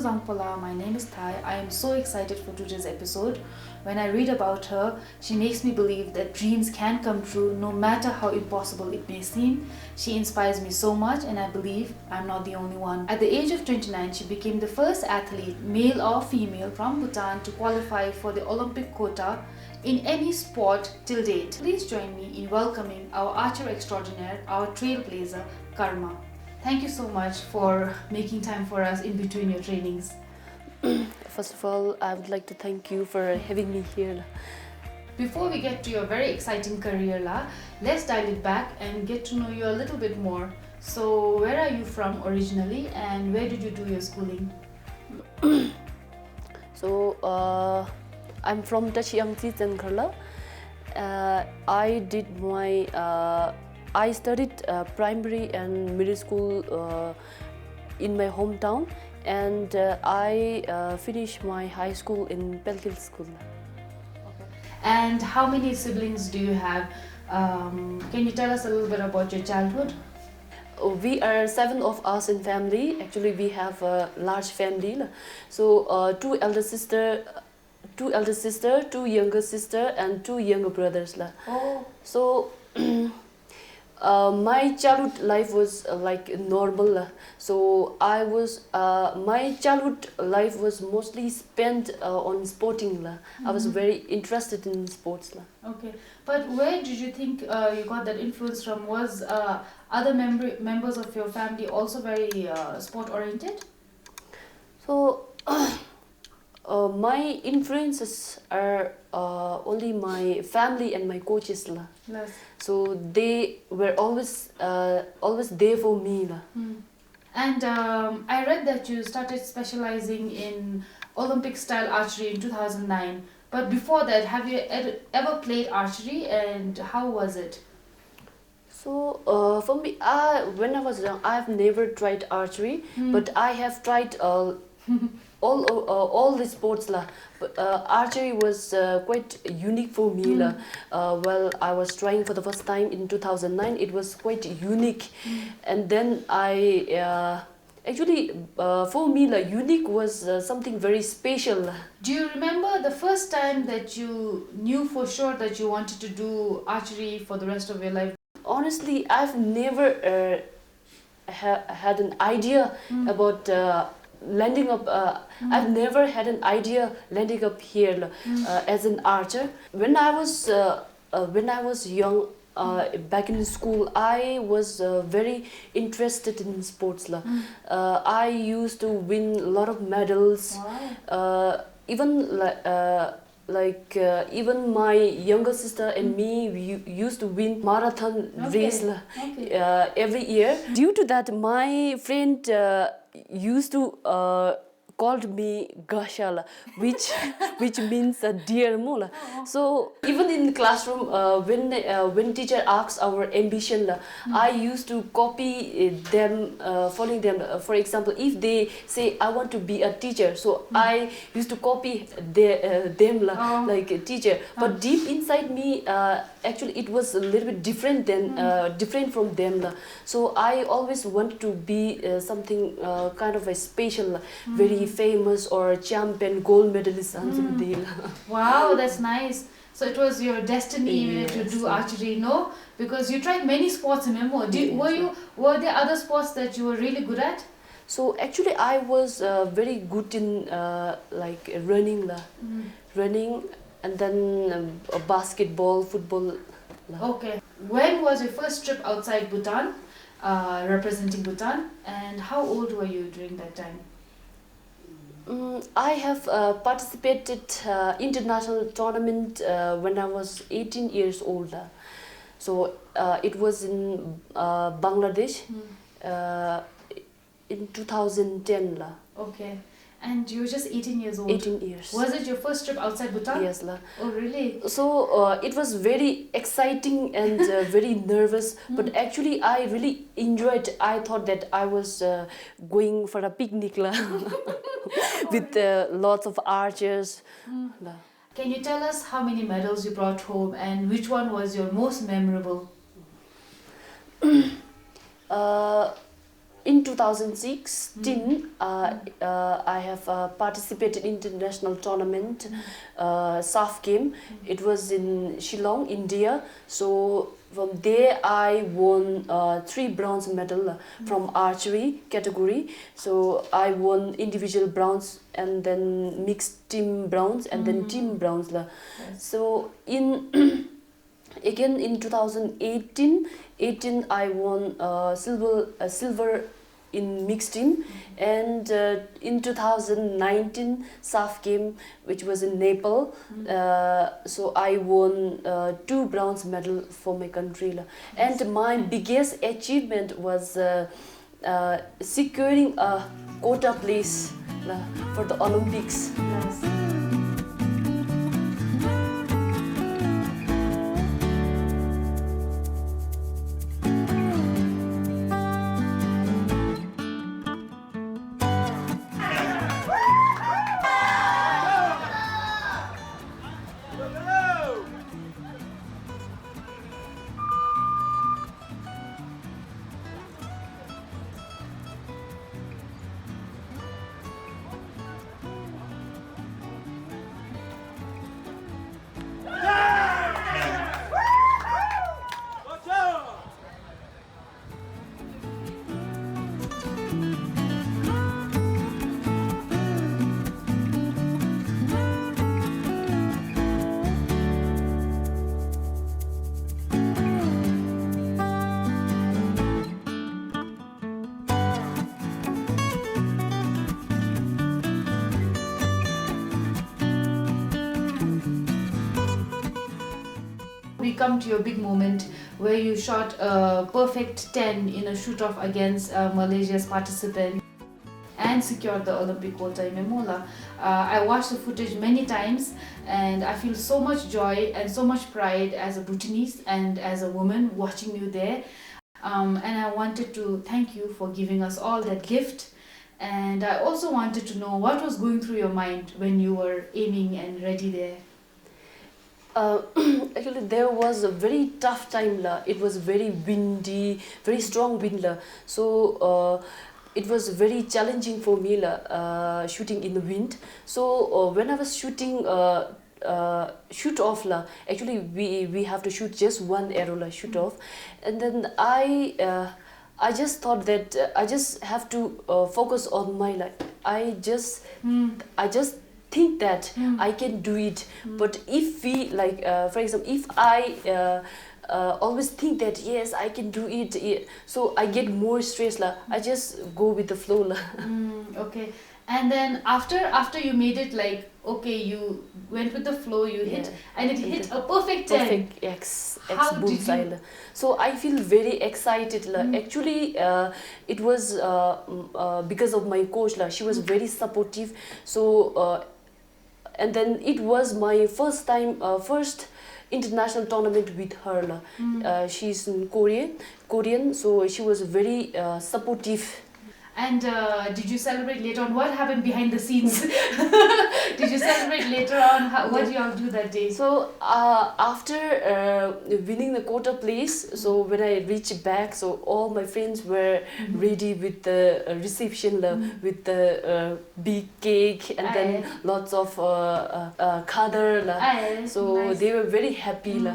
Zampala, my name is Thai. I am so excited for today's episode. When I read about her, she makes me believe that dreams can come true no matter how impossible it may seem. She inspires me so much and I believe I'm not the only one. At the age of 29, she became the first athlete, male or female, from Bhutan to qualify for the Olympic quota in any sport till date. Please join me in welcoming our archer extraordinaire, our trailblazer, Karma. Thank you so much for making time for us in between your trainings. First of all, I would like to thank you for having me here. Before we get to your very exciting career, La, let's dial it back and get to know you a little bit more. So, where are you from originally and where did you do your schooling? I'm from Tshering Lham Thaye. I studied primary and middle school in my hometown, and I finished my high school in Pelkil School. Okay. And how many siblings do you have? Can you tell us a little bit about your childhood? We are 7 of us in family. Actually, we have a large family. So two elder sister, 2 younger sister, and 2 younger brothers. Oh. So my childhood life was like normal. So my childhood life was mostly spent on sporting. I was very interested in sports. Okay, but where did you think you got that influence from? Was other members of your family also very sport oriented? So my influences are only my family and my coaches. Yes. So they were always there for me. And I read that you started specializing in Olympic style archery in 2009. But before that, have you ever played archery and how was it? So for me, when I was young, I've never tried archery, but I have tried all the sports. But archery was quite unique for me. Well, I was trying for the first time in 2009. It was quite unique, and then I actually for me unique was something very special. Do you remember the first time that you knew for sure that you wanted to do archery for the rest of your life? Honestly, I've never had an idea about landing up. I've never had an idea landing up here as an archer. When I was young, back in school, I was very interested in sports. I used to win a lot of medals. Wow. Even my younger sister and me, we used to win marathon race every year. Due to that, my friend used to called me Gashala, which means dear mula. So even in classroom, when teacher asks our ambition, I used to copy them, following them. For example, if they say I want to be a teacher, so I used to copy them like a teacher. But deep inside me, actually, it was a little bit different different from them. So I always wanted to be something kind of a special, very famous or champion, gold medalist. Wow, that's nice. So it was your destiny to do archery, no? Because you tried many sports, remember? Were there other sports that you were really good at? So actually, I was very good in like running, and then basketball, football. Okay. When was your first trip outside Bhutan, representing Bhutan, and how old were you during that time? I have participated international tournament when I was 18 years old. So it was in Bangladesh in 2010. Okay. And you were just 18 years old? 18 years. Was it your first trip outside Bhutan? Yes. Oh, really? So it was very exciting and very nervous, but actually I really enjoyed. I thought that I was going for a picnic with lots of archers. Can you tell us how many medals you brought home and which one was your most memorable? in 2016, I have participated in international tournament, SAF game. It was in Shillong, India. So from there, I won 3 bronze medal from archery category. So I won individual bronze and then mixed team bronze and then team bronze. Yes. So in again in 2018, I won silver in mixed team, and in 2019 SAF game, which was in Nepal, so I won 2 bronze medal for my country. And my biggest achievement was securing a quota place for the Olympics. Yes. We come to your big moment where you shot a perfect 10 in a shoot-off against Malaysia's participant and secured the Olympic quota in Memola. I watched the footage many times and I feel so much joy and so much pride as a Bhutanese and as a woman watching you there. And I wanted to thank you for giving us all that gift. And I also wanted to know what was going through your mind when you were aiming and ready there. Actually, there was a very tough time. It was very windy, very strong wind. So it was very challenging for me shooting in the wind. So when I was shooting shoot off, actually we have to shoot just one arrow shoot off, and then I just thought that I just have to focus on my life. I just think that I can do it. But if we for example, if I always think that yes I can do it, so I get more stress. I just go with the flow. Okay. And then after you made it, okay, you went with the flow, you hit, and it hit a perfect 10. Perfect X bullseye. So I feel very excited. Actually, it was because of my coach. She was very supportive. So and then it was my first international tournament with her. She's in Korean, so she was very supportive. And did you celebrate later on? What happened behind the scenes? Did you celebrate later on? What did you all do that day? So after winning the quota place, so when I reached back, so all my friends were ready with the reception, with the big cake and then lots of khadar. So nice. They were very happy.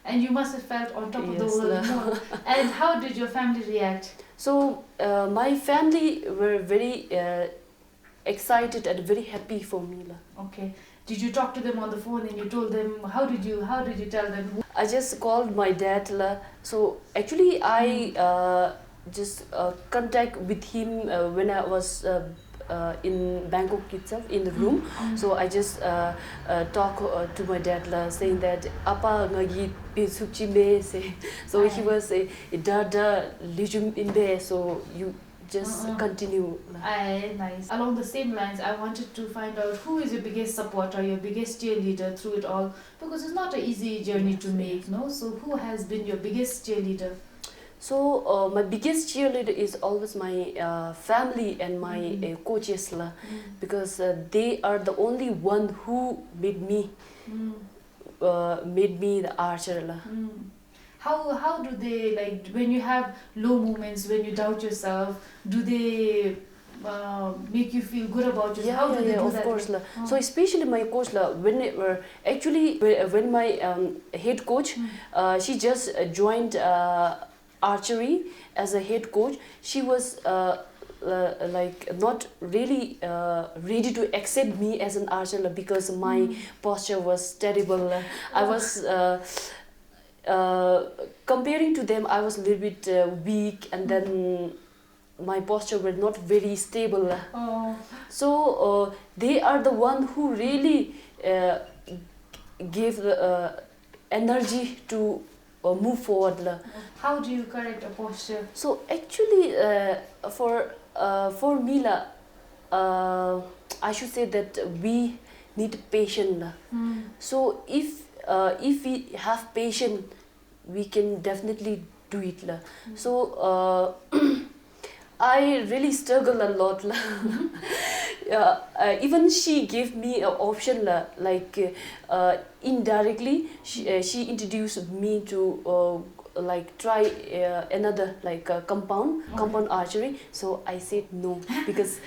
And you must have felt on top of the world. And how did your family react? So my family were very excited and very happy for me. Okay. Did you talk to them on the phone and you told them, how did you tell them? I just called my dad. So actually I just contact with him when I was in Bangkok itself, in the room. So I just talk to my dad saying that apa ngagi pisukchi me say. So he was say dada lijum in there, so you just continue. Nice. Along the same lines, I wanted to find out who is your biggest supporter, your biggest cheerleader through it all, because it's not an easy journey to make, no? So who has been your biggest cheerleader? So my biggest cheerleader is always my family and my coaches, because they are the only one who made me the archer. how do they, like, when you have low moments, when you doubt yourself, do they make you feel good about yourself? How do they do of that? course. So especially my coach, when actually when my head coach, she just joined archery as a head coach. She was like not really ready to accept me as an archer because my posture was terrible. I was comparing to them, I was a little bit weak, and then my posture was not very stable. So they are the one who really gave the energy to move forward. How do you correct a posture? So actually, for me, I should say that we need patience. So if we have patience, we can definitely do it. So I really struggle a lot. Even she gave me an option, like indirectly she introduced me to like try another like compound archery. So I said no because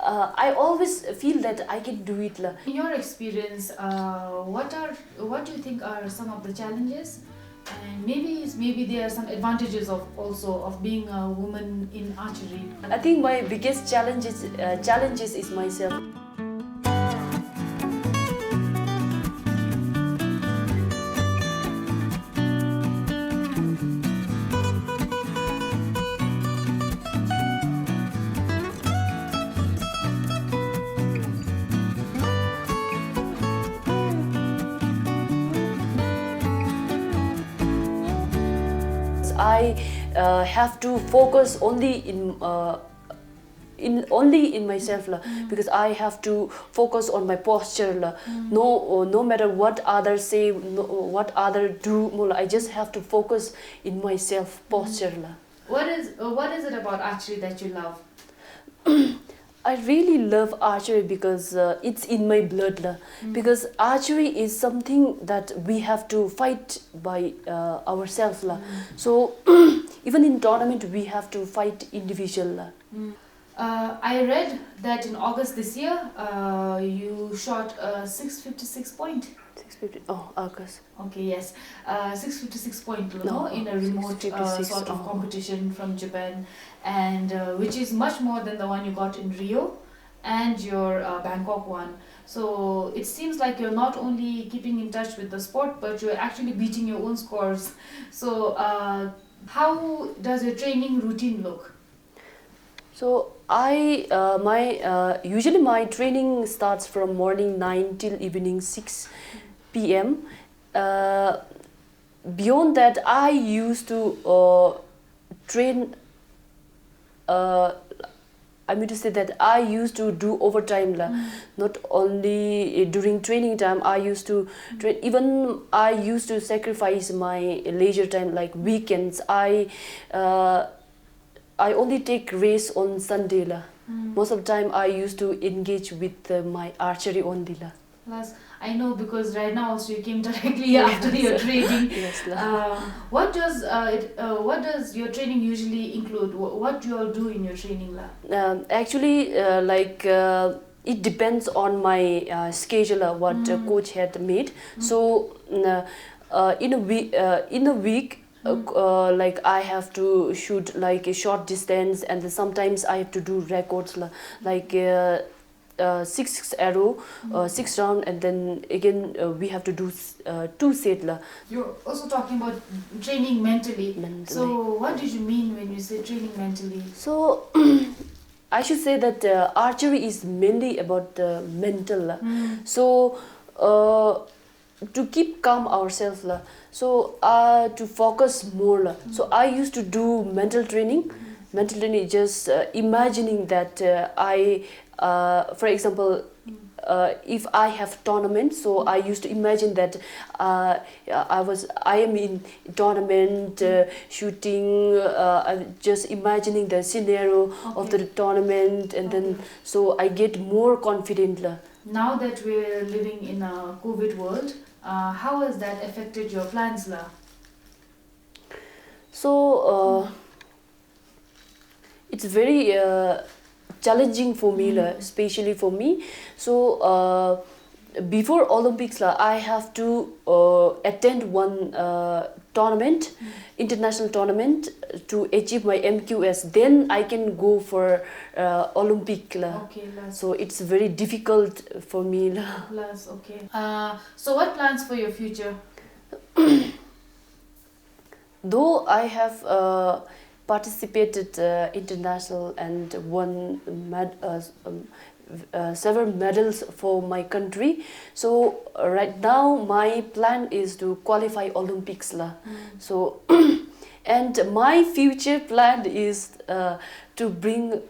I always feel that I can do it. In your experience, what do you think are some of the challenges, and maybe there are some advantages of being a woman in archery? I think my biggest challenges is myself. I have to focus only in myself, because I have to focus on my posture. No matter what others say, what others do, I just have to focus in myself posture. What is it about archery that you love? I really love archery because it's in my blood. Because archery is something that we have to fight by ourselves. So even in tournament we have to fight individual. I read that in August this year you shot a 656 point. 650. Oh, August. Okay, yes. 656 point in a remote sort of competition from Japan, and which is much more than the one you got in Rio and your Bangkok one. So it seems like you're not only keeping in touch with the sport, but you're actually beating your own scores. So how does your training routine look? So usually my training starts from morning 9 till evening 6 p.m. Beyond that, I used to train. I mean to say that I used to do overtime. Not only during training time, I used to train. Even I used to sacrifice my leisure time, like weekends. I only take race on Sunday. Most of the time I used to engage with my archery only. Plus, I know because right now also you came directly after your training. Yes. What does your training usually include? What do you all do in your training? Actually, it depends on my schedule, what coach had made. So in a week, like I have to shoot like a short distance, and then sometimes I have to do records like 6 arrow, 6 round, and then again we have to do 2 set. You're also talking about training mentally. So what did you mean when you say training mentally? So I should say that archery is mainly about the mental. So to keep calm ourselves, so to focus more. So I used to do mental training. Mental training is just imagining that for example, if I have tournament, so I used to imagine that I am in tournament shooting. I'm just imagining the scenario of the tournament, and then so I get more confident. Now that we're living in a COVID world, how has that affected your plans, So it's very challenging for me, especially for me. So before Olympics, I have to attend one tournament, international tournament, to achieve my MQS. Then I can go for Olympic. Okay, So it's very difficult for me. Plus, okay. So what plans for your future? Though I have participated international and won several medals for my country, so right now my plan is to qualify Olympics . So and my future plan is to bring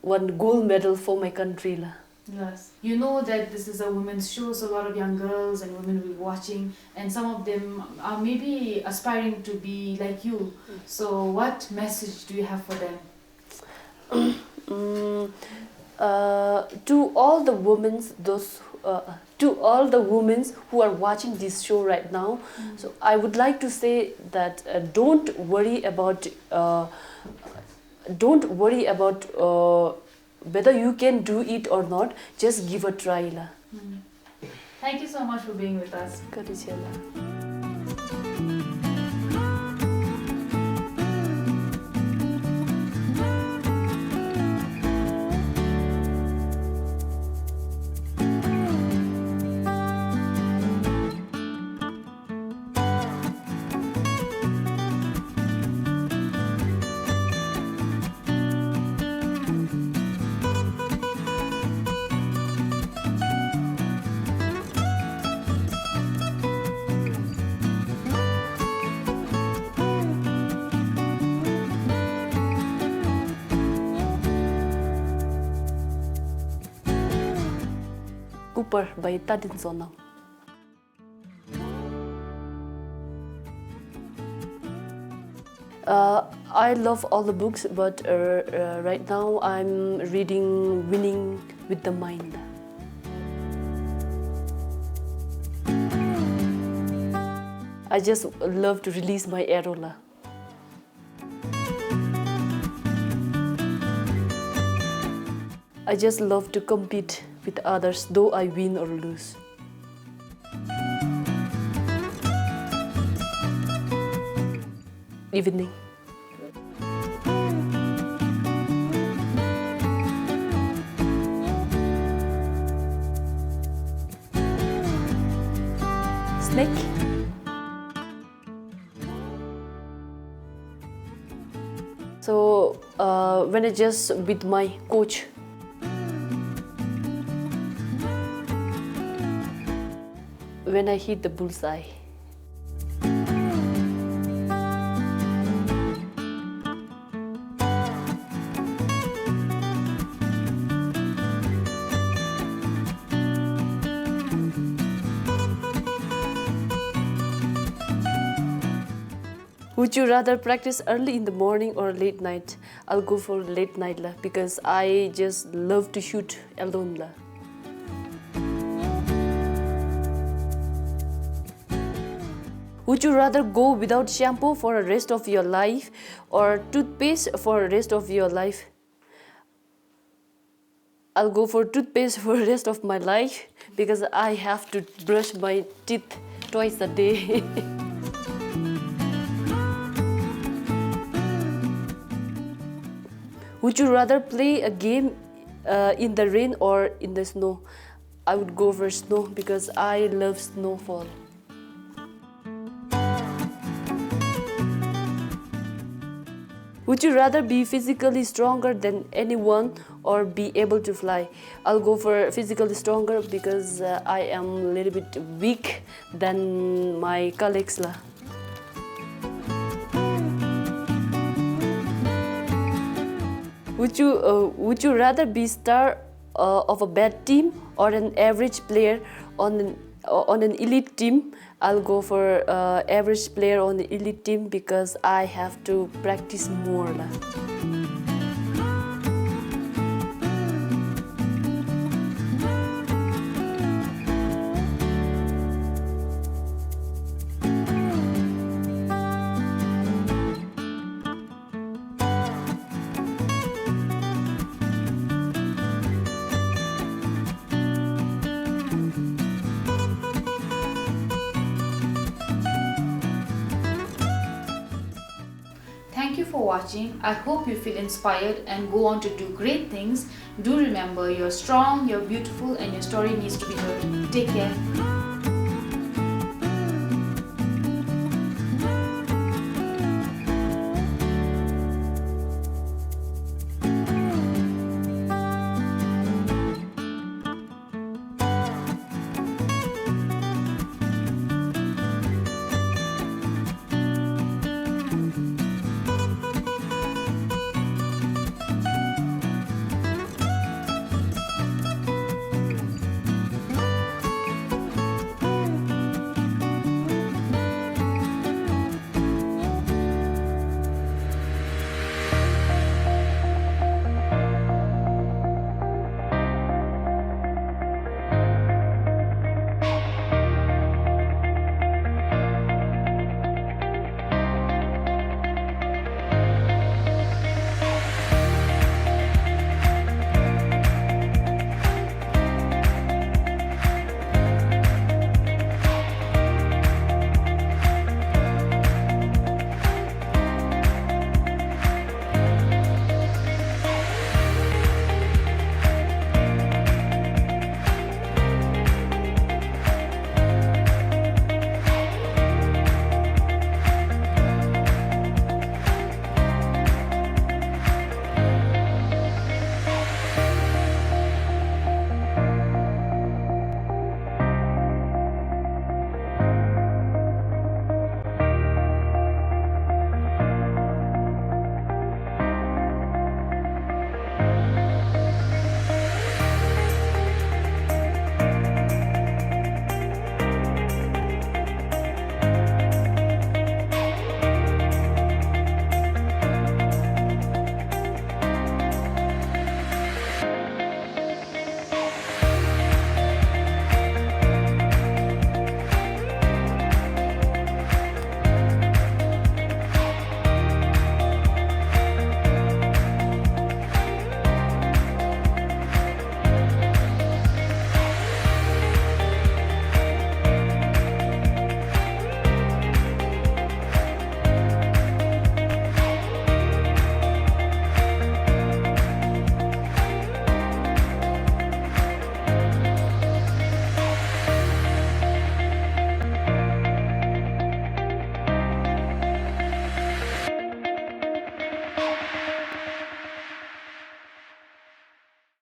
one gold medal for my country . Yes. You know that this is a women's show, so a lot of young girls and women will be watching, and some of them are maybe aspiring to be like you. So what message do you have for them? To all the women, to all the women who are watching this show right now, so I would like to say that don't worry about whether you can do it or not. Just give a try . Thank you so much for being with us. Cooper by Tadinson. I love all the books, but right now I'm reading Winning with the Mind. I just love to release my arrow . I just love to compete with others, though I win or lose. Evening. Snake. So when I just with my coach, when I hit the bullseye. Would you rather practice early in the morning or late night? I'll go for late night because I just love to shoot alone . Would you rather go without shampoo for the rest of your life or toothpaste for the rest of your life? I'll go for toothpaste for the rest of my life because I have to brush my teeth twice a day. Would you rather play a game in the rain or in the snow? I would go for snow because I love snowfall. Would you rather be physically stronger than anyone or be able to fly? I'll go for physically stronger because I am a little bit weak than my colleagues . Would you rather be star of a bad team or an average player on an elite team? I'll go for average player on the elite team because I have to practice more . watching. I hope you feel inspired and go on to do great things. Do remember, you're strong, you're beautiful, and your story needs to be heard. Take care.